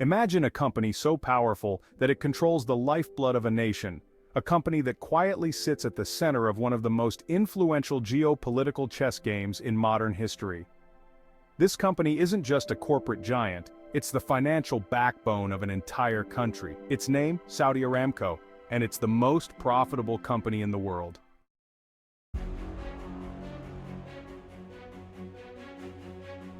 Imagine a company so powerful that it controls the lifeblood of a nation, a company that quietly sits at the center of one of the most influential geopolitical chess games in modern history. This company isn't just a corporate giant, it's the financial backbone of an entire country. Its name, Saudi Aramco, and it's the most profitable company in the world.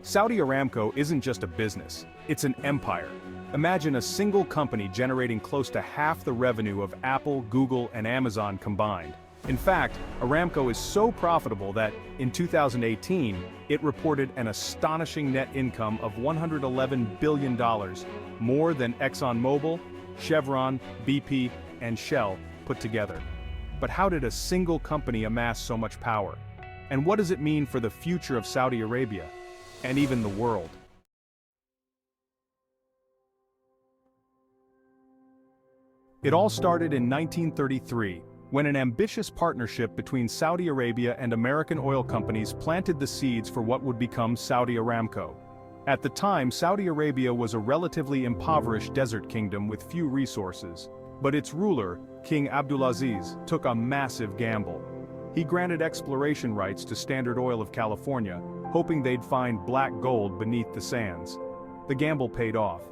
Saudi Aramco isn't just a business, it's an empire. Imagine a single company generating close to half the revenue of Apple, Google, and Amazon combined. In fact, Aramco is so profitable that, in 2018, it reported an astonishing net income of $111 billion, more than ExxonMobil, Chevron, BP, and Shell put together. But how did a single company amass so much power? And what does it mean for the future of Saudi Arabia, and even the world? It all started in 1933, when an ambitious partnership between Saudi Arabia and American oil companies planted the seeds for what would become Saudi Aramco. At the time, Saudi Arabia was a relatively impoverished desert kingdom with few resources. But its ruler, King Abdulaziz, took a massive gamble. He granted exploration rights to Standard Oil of California, hoping they'd find black gold beneath the sands. The gamble paid off.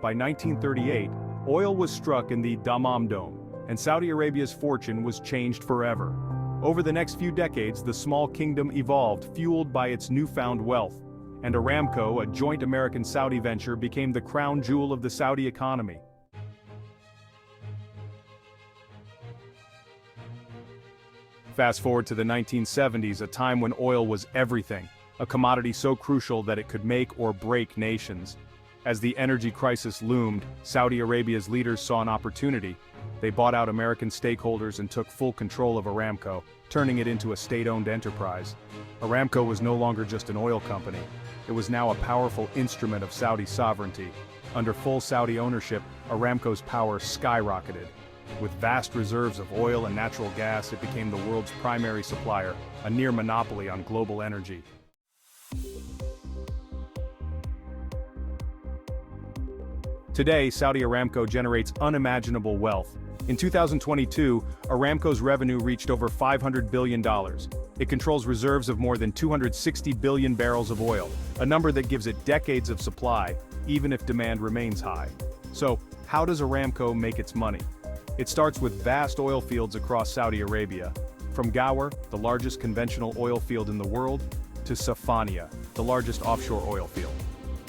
By 1938, oil was struck in the Dammam Dome, and Saudi Arabia's fortune was changed forever. Over the next few decades, the small kingdom evolved, fueled by its newfound wealth, and Aramco, a joint American-Saudi venture, became the crown jewel of the Saudi economy. Fast forward to the 1970s, a time when oil was everything, a commodity so crucial that it could make or break nations. As the energy crisis loomed, Saudi Arabia's leaders saw an opportunity. They bought out American stakeholders and took full control of Aramco, turning it into a state-owned enterprise. Aramco was no longer just an oil company. It was now a powerful instrument of Saudi sovereignty. Under full Saudi ownership, Aramco's power skyrocketed. With vast reserves of oil and natural gas, it became the world's primary supplier, a near monopoly on global energy. Today, Saudi Aramco generates unimaginable wealth. In 2022, Aramco's revenue reached over $500 billion. It controls reserves of more than 260 billion barrels of oil, a number that gives it decades of supply, even if demand remains high. So, how does Aramco make its money? It starts with vast oil fields across Saudi Arabia, from Ghawar, the largest conventional oil field in the world, to Safaniya, the largest offshore oil field.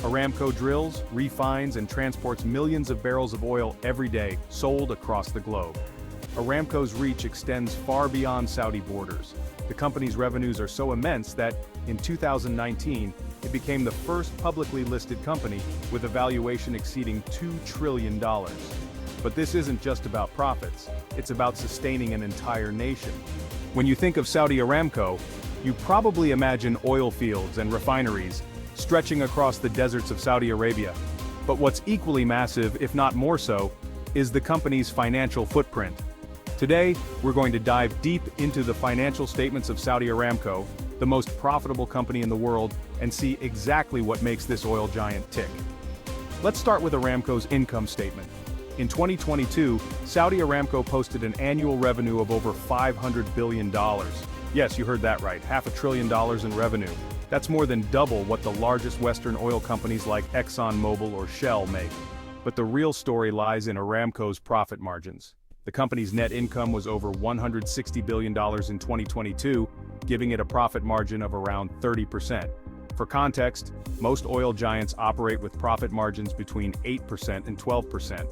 Aramco drills, refines, and transports millions of barrels of oil every day, sold across the globe. Aramco's reach extends far beyond Saudi borders. The company's revenues are so immense that, in 2019, it became the first publicly listed company with a valuation exceeding $2 trillion. But this isn't just about profits, it's about sustaining an entire nation. When you think of Saudi Aramco, you probably imagine oil fields and refineries stretching across the deserts of Saudi Arabia. But what's equally massive, if not more so, is the company's financial footprint. Today, we're going to dive deep into the financial statements of Saudi Aramco, the most profitable company in the world, and see exactly what makes this oil giant tick. Let's start with Aramco's income statement. In 2022, Saudi Aramco posted an annual revenue of over $500 billion. Yes, you heard that right, $500 billion in revenue. That's more than double what the largest Western oil companies like ExxonMobil or Shell make. But the real story lies in Aramco's profit margins. The company's net income was over $160 billion in 2022, giving it a profit margin of around 30%. For context, most oil giants operate with profit margins between 8% and 12%.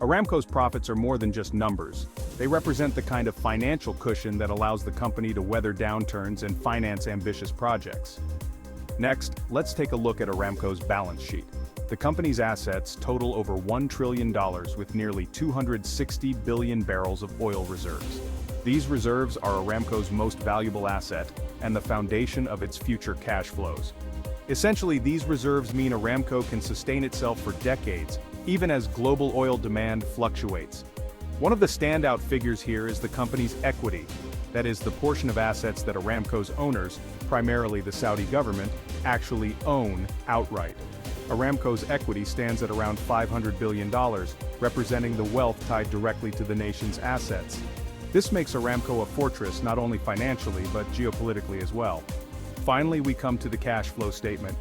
Aramco's profits are more than just numbers. They represent the kind of financial cushion that allows the company to weather downturns and finance ambitious projects. Next, let's take a look at Aramco's balance sheet. The company's assets total over $1 trillion with nearly 260 billion barrels of oil reserves. These reserves are Aramco's most valuable asset and the foundation of its future cash flows. Essentially, these reserves mean Aramco can sustain itself for decades, even as global oil demand fluctuates. One of the standout figures here is the company's equity, that is, the portion of assets that Aramco's owners, primarily the Saudi government, actually own outright. Aramco's equity stands at around $500 billion, representing the wealth tied directly to the nation's assets. This makes Aramco a fortress not only financially but geopolitically as well. Finally, we come to the cash flow statement,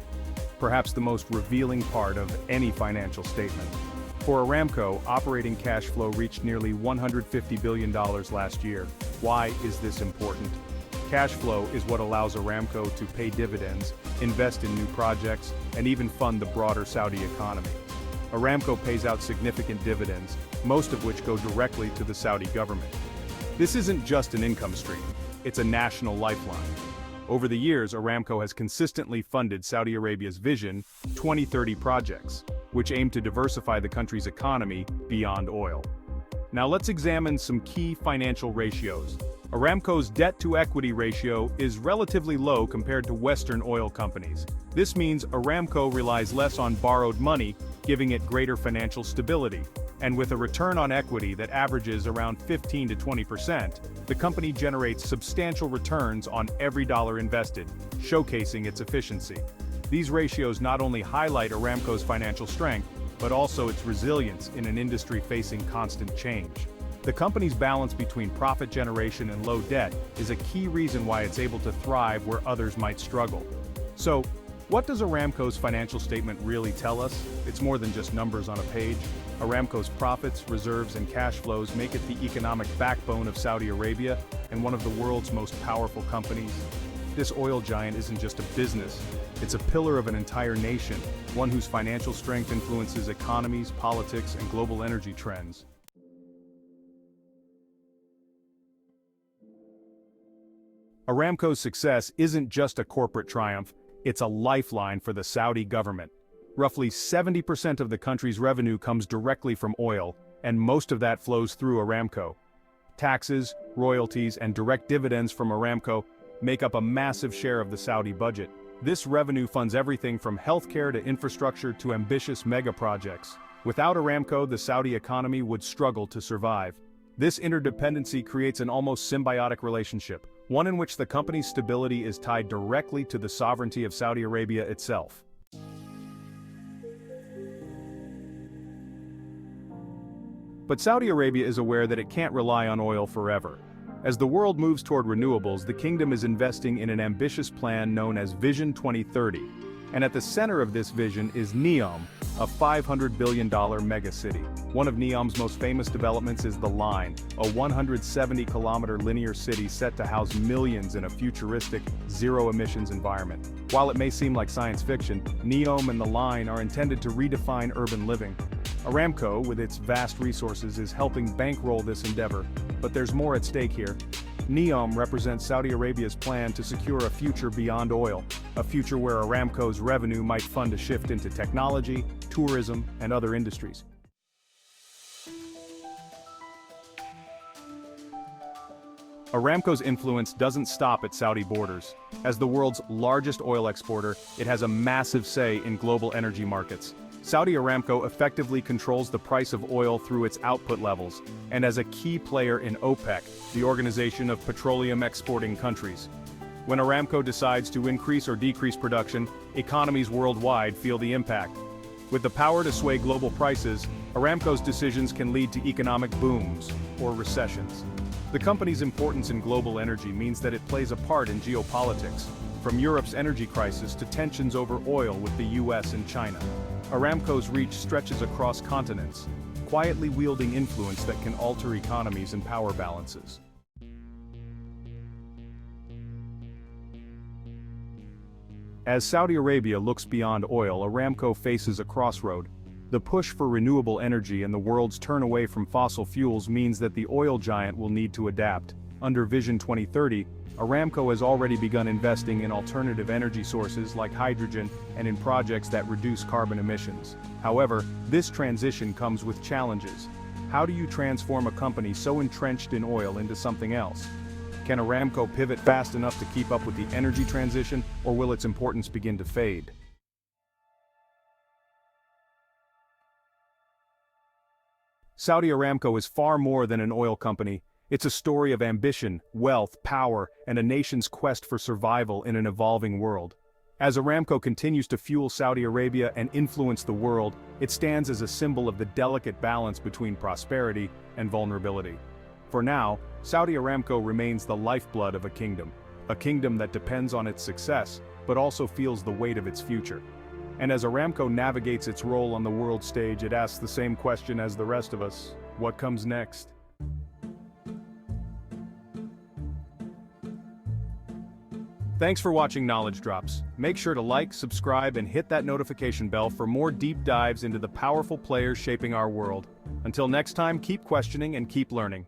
perhaps the most revealing part of any financial statement. For Aramco, operating cash flow reached nearly $150 billion last year. Why is this important? Cash flow is what allows Aramco to pay dividends, invest in new projects, and even fund the broader Saudi economy. Aramco pays out significant dividends, most of which go directly to the Saudi government. This isn't just an income stream, it's a national lifeline. Over the years, Aramco has consistently funded Saudi Arabia's Vision 2030 projects, which aim to diversify the country's economy beyond oil. Now let's examine some key financial ratios. Aramco's debt-to-equity ratio is relatively low compared to Western oil companies. This means Aramco relies less on borrowed money, giving it greater financial stability. And with a return on equity that averages around 15 to 20%, the company generates substantial returns on every dollar invested, showcasing its efficiency. These ratios not only highlight Aramco's financial strength, but also its resilience in an industry facing constant change. The company's balance between profit generation and low debt is a key reason why it's able to thrive where others might struggle. So, what does Aramco's financial statement really tell us? It's more than just numbers on a page. Aramco's profits, reserves, and cash flows make it the economic backbone of Saudi Arabia and one of the world's most powerful companies. This oil giant isn't just a business, it's a pillar of an entire nation, one whose financial strength influences economies, politics, and global energy trends. Aramco's success isn't just a corporate triumph, it's a lifeline for the Saudi government. Roughly 70% of the country's revenue comes directly from oil, and most of that flows through Aramco. Taxes, royalties, and direct dividends from Aramco make up a massive share of the Saudi budget. This revenue funds everything from healthcare to infrastructure to ambitious mega projects. Without Aramco, the Saudi economy would struggle to survive. This interdependency creates an almost symbiotic relationship, one in which the company's stability is tied directly to the sovereignty of Saudi Arabia itself. But Saudi Arabia is aware that it can't rely on oil forever. As the world moves toward renewables, the kingdom is investing in an ambitious plan known as Vision 2030. And at the center of this vision is NEOM, a $500 billion megacity. One of NEOM's most famous developments is the Line, a 170-kilometer linear city set to house millions in a futuristic, zero-emissions environment. While it may seem like science fiction, NEOM and the Line are intended to redefine urban living. Aramco, with its vast resources, is helping bankroll this endeavor, but there's more at stake here. NEOM represents Saudi Arabia's plan to secure a future beyond oil, a future where Aramco's revenue might fund a shift into technology, tourism, and other industries. Aramco's influence doesn't stop at Saudi borders. As the world's largest oil exporter, it has a massive say in global energy markets. Saudi Aramco effectively controls the price of oil through its output levels, and as a key player in OPEC, the Organization of Petroleum Exporting Countries. When Aramco decides to increase or decrease production, economies worldwide feel the impact. With the power to sway global prices, Aramco's decisions can lead to economic booms or recessions. The company's importance in global energy means that it plays a part in geopolitics, from Europe's energy crisis to tensions over oil with the US and China. Aramco's reach stretches across continents, quietly wielding influence that can alter economies and power balances. As Saudi Arabia looks beyond oil, Aramco faces a crossroad. The push for renewable energy and the world's turn away from fossil fuels means that the oil giant will need to adapt. Under Vision 2030, Aramco has already begun investing in alternative energy sources like hydrogen and in projects that reduce carbon emissions. However, this transition comes with challenges. How do you transform a company so entrenched in oil into something else? Can Aramco pivot fast enough to keep up with the energy transition, or will its importance begin to fade? Saudi Aramco is far more than an oil company. It's a story of ambition, wealth, power, and a nation's quest for survival in an evolving world. As Aramco continues to fuel Saudi Arabia and influence the world, it stands as a symbol of the delicate balance between prosperity and vulnerability. For now, Saudi Aramco remains the lifeblood of a kingdom that depends on its success, but also feels the weight of its future. And as Aramco navigates its role on the world stage, it asks the same question as the rest of us: what comes next? Thanks for watching Knowledge Drops. Make sure to like, subscribe, and hit that notification bell for more deep dives into the powerful players shaping our world. Until next time, keep questioning and keep learning.